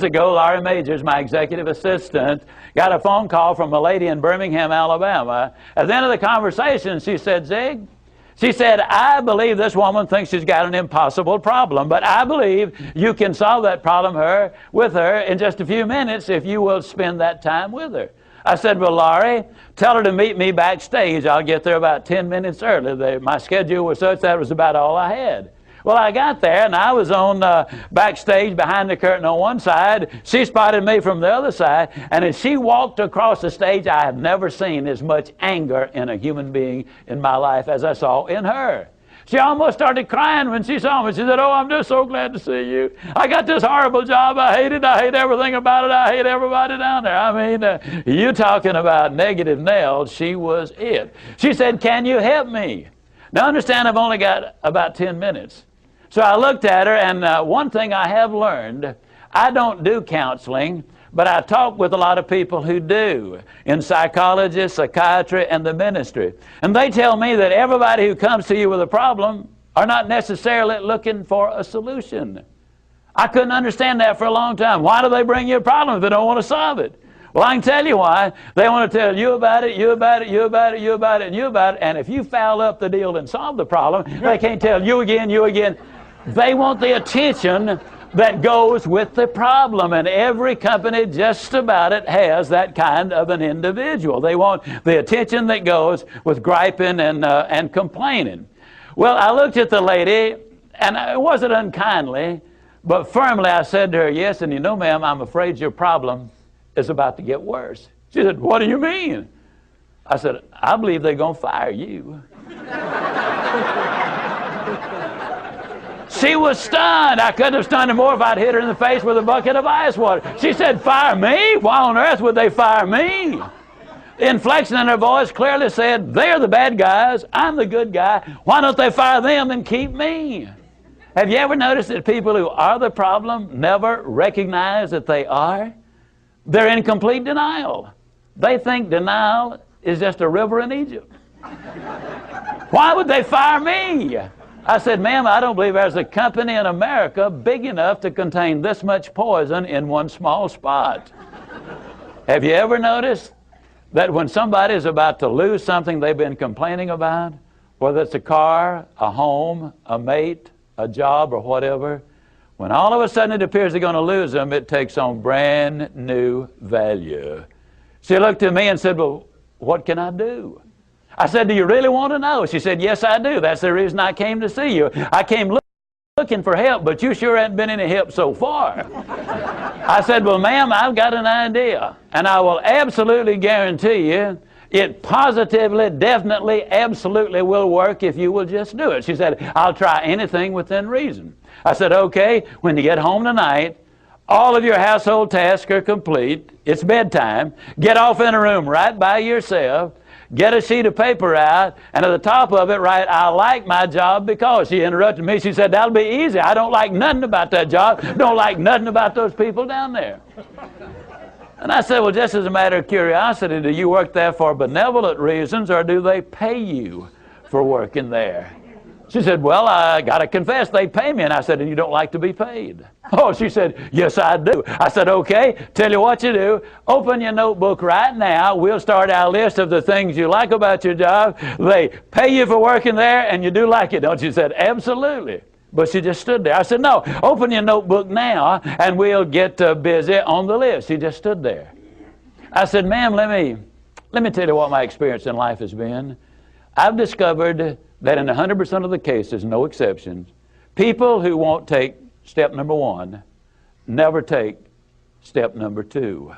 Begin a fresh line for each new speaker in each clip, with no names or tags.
ago, Laurie Majors, my executive assistant, got a phone call from a lady in Birmingham, Alabama. At the end of the conversation, she said, Zig, she said, I believe this woman thinks she's got an impossible problem, but I believe you can solve that problem with her in just a few minutes if you will spend that time with her. I said, well, Laurie, tell her to meet me backstage. I'll get there about 10 minutes early. My schedule was such that was about all I had. Well, I got there, and I was on backstage behind the curtain on one side. She spotted me from the other side, and as she walked across the stage, I have never seen as much anger in a human being in my life as I saw in her. She almost started crying when she saw me. She said, oh, I'm just so glad to see you. I got this horrible job. I hate it. I hate everything about it. I hate everybody down there. I mean, you talking about negative nails. She was it. She said, can you help me? Now, understand, I've only got about 10 minutes. So I looked at her, and one thing I have learned, I don't do counseling, but I talk with a lot of people who do, in psychology, psychiatry, and the ministry. And they tell me that everybody who comes to you with a problem are not necessarily looking for a solution. I couldn't understand that for a long time. Why do they bring you a problem if they don't want to solve it? Well, I can tell you why. They want to tell you about it, you about it, you about it, you about it, and you about it. And if you foul up the deal and solve the problem, they can't tell you again, you again. They want the attention that goes with the problem, and every company just about it has that kind of an individual. They want the attention that goes with griping and complaining. Well, I looked at the lady, and it wasn't unkindly, but firmly I said to her, yes, and you know, ma'am, I'm afraid your problem is about to get worse. She said, what do you mean? I said, I believe they're going to fire you. She was stunned. I couldn't have stunned her more if I'd hit her in the face with a bucket of ice water. She said, fire me? Why on earth would they fire me? The inflection in her voice clearly said, they're the bad guys, I'm the good guy. Why don't they fire them and keep me? Have you ever noticed that people who are the problem never recognize that they are? They're in complete denial. They think denial is just a river in Egypt. Why would they fire me? I said, ma'am, I don't believe there's a company in America big enough to contain this much poison in one small spot. Have you ever noticed that when somebody is about to lose something they've been complaining about, whether it's a car, a home, a mate, a job, or whatever, when all of a sudden it appears they're going to lose them, it takes on brand new value. She looked at me and said, well, what can I do? I said, do you really want to know? She said, yes, I do. That's the reason I came to see you. I came looking for help, but you sure haven't been any help so far. I said, well, ma'am, I've got an idea, and I will absolutely guarantee you it positively, definitely, absolutely will work if you will just do it. She said, I'll try anything within reason. I said, okay, when you get home tonight, all of your household tasks are complete. It's bedtime. Get off in a room right by yourself. Get a sheet of paper out, and at the top of it, write, I like my job because. She interrupted me. She said, that'll be easy. I don't like nothing about that job. Don't like nothing about those people down there. And I said, well, just as a matter of curiosity, do you work there for benevolent reasons, or do they pay you for working there? She said, well, I got to confess, they pay me. And I said, and you don't like to be paid? Oh, she said, yes, I do. I said, okay, tell you what you do. Open your notebook right now. We'll start our list of the things you like about your job. They pay you for working there, and you do like it, don't you? She said, absolutely. But she just stood there. I said, no, open your notebook now, and we'll get busy on the list. She just stood there. I said, ma'am, let me tell you what my experience in life has been. I've discovered that in 100% of the cases, no exceptions, people who won't take step number one never take step number two.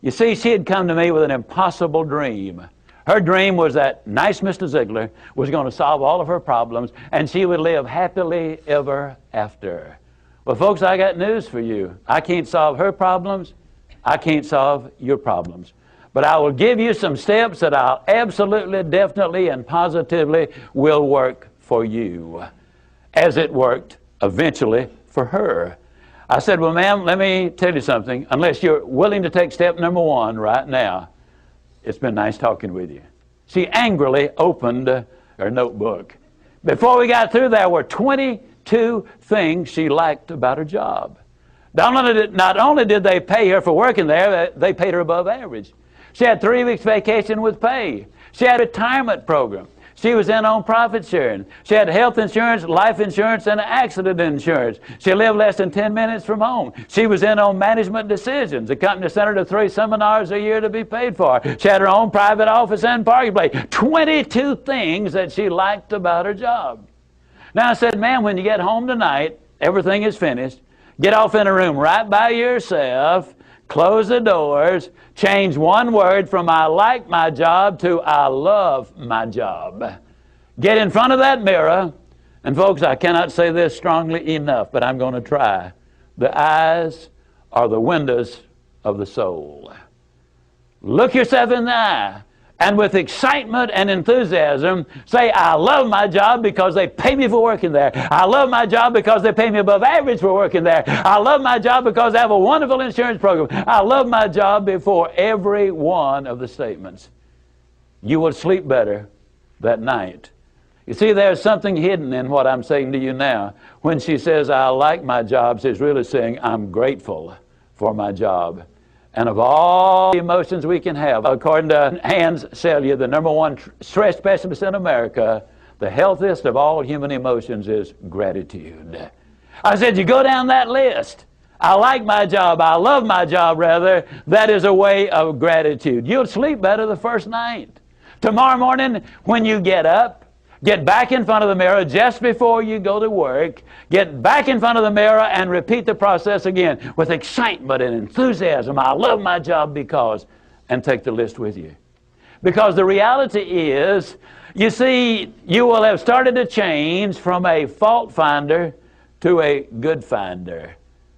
You see, she had come to me with an impossible dream. Her dream was that nice Mr. Ziglar was going to solve all of her problems, and she would live happily ever after. Well, folks, I got news for you. I can't solve her problems. I can't solve your problems. But I will give you some steps that I'll absolutely, definitely, and positively will work for you, as it worked eventually for her. I said, well, ma'am, let me tell you something. Unless you're willing to take step number one right now, it's been nice talking with you. She angrily opened her notebook. Before we got through, there were 22 things she liked about her job. Not only did they pay her for working there, they paid her above average. She had 3 weeks vacation with pay. She had a retirement program. She was in on profit sharing. She had health insurance, life insurance, and accident insurance. She lived less than 10 minutes from home. She was in on management decisions. The company sent her to 3 seminars a year to be paid for. She had her own private office and parking place. 22 things that she liked about her job. Now I said, ma'am, when you get home tonight, everything is finished. Get off in a room right by yourself. Close the doors, change one word from I like my job to I love my job. Get in front of that mirror, and folks, I cannot say this strongly enough, but I'm going to try. The eyes are the windows of the soul. Look yourself in the eye, and with excitement and enthusiasm, say, I love my job because they pay me for working there. I love my job because they pay me above average for working there. I love my job because I have a wonderful insurance program. I love my job before every one of the statements. You will sleep better that night. You see, there's something hidden in what I'm saying to you now. When she says, I like my job, she's really saying, I'm grateful for my job. And of all the emotions we can have, according to Hans Selye, the #1 stress specialist in America, the healthiest of all human emotions is gratitude. I said, you go down that list. I like my job. I love my job, rather. That is a way of gratitude. You'll sleep better the first night. Tomorrow morning, when you get up, get back in front of the mirror just before you go to work. Get back in front of the mirror and repeat the process again with excitement and enthusiasm. I love my job because, and take the list with you. Because the reality is, you see, you will have started to change from a fault finder to a good finder.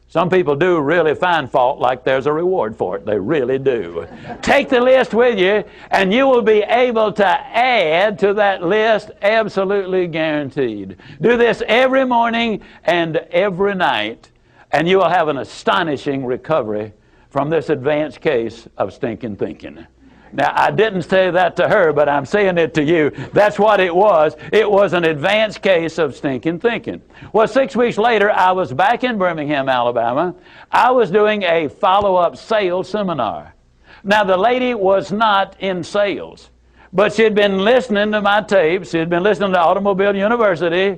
Some people do really find fault like there's a reward for it. They really do. Take the list with you, and you will be able to add to that list, absolutely guaranteed. Do this every morning and every night, and you will have an astonishing recovery from this advanced case of stinking thinking. Now, I didn't say that to her, but I'm saying it to you. That's what it was. It was an advanced case of stinking thinking. Well, 6 weeks later, I was back in Birmingham, Alabama. I was doing a follow-up sales seminar. Now, the lady was not in sales, but she had been listening to my tapes. She had been listening to Automobile University,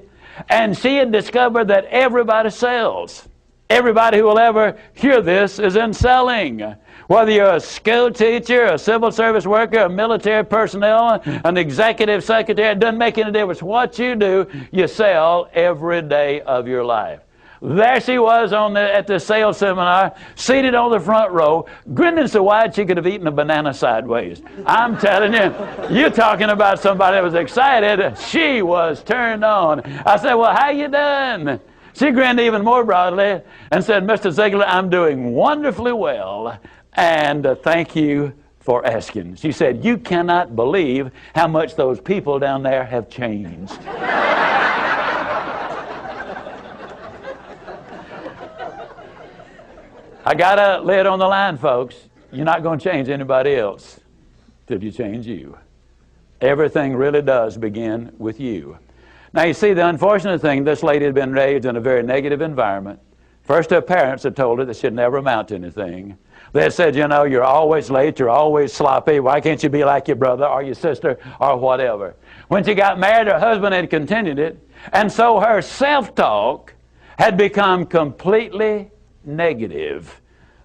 and she had discovered that everybody sells. Everybody who will ever hear this is in selling. Whether you're a school teacher, a civil service worker, a military personnel, an executive secretary, it doesn't make any difference. What you do, you sell every day of your life. There she was at the sales seminar, seated on the front row, grinning so wide she could have eaten a banana sideways. I'm telling you, you're talking about somebody that was excited. She was turned on. I said, well, how you doing? She grinned even more broadly and said, Mr. Ziglar, I'm doing wonderfully well. And thank you for asking. She said, you cannot believe how much those people down there have changed. I got to lay it on the line, folks. You're not going to change anybody else till you change you. Everything really does begin with you. Now, you see, the unfortunate thing, this lady had been raised in a very negative environment. First, her parents had told her that she'd never amount to anything. They had said, you know, you're always late, you're always sloppy, why can't you be like your brother or your sister or whatever? When she got married, her husband had continued it, and so her self-talk had become completely negative.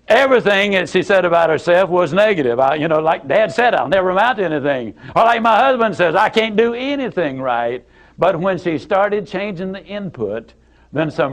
Everything that she said about herself was negative. Like Dad said, I'll never amount to anything. Or like my husband says, I can't do anything right. But when she started changing the input, then some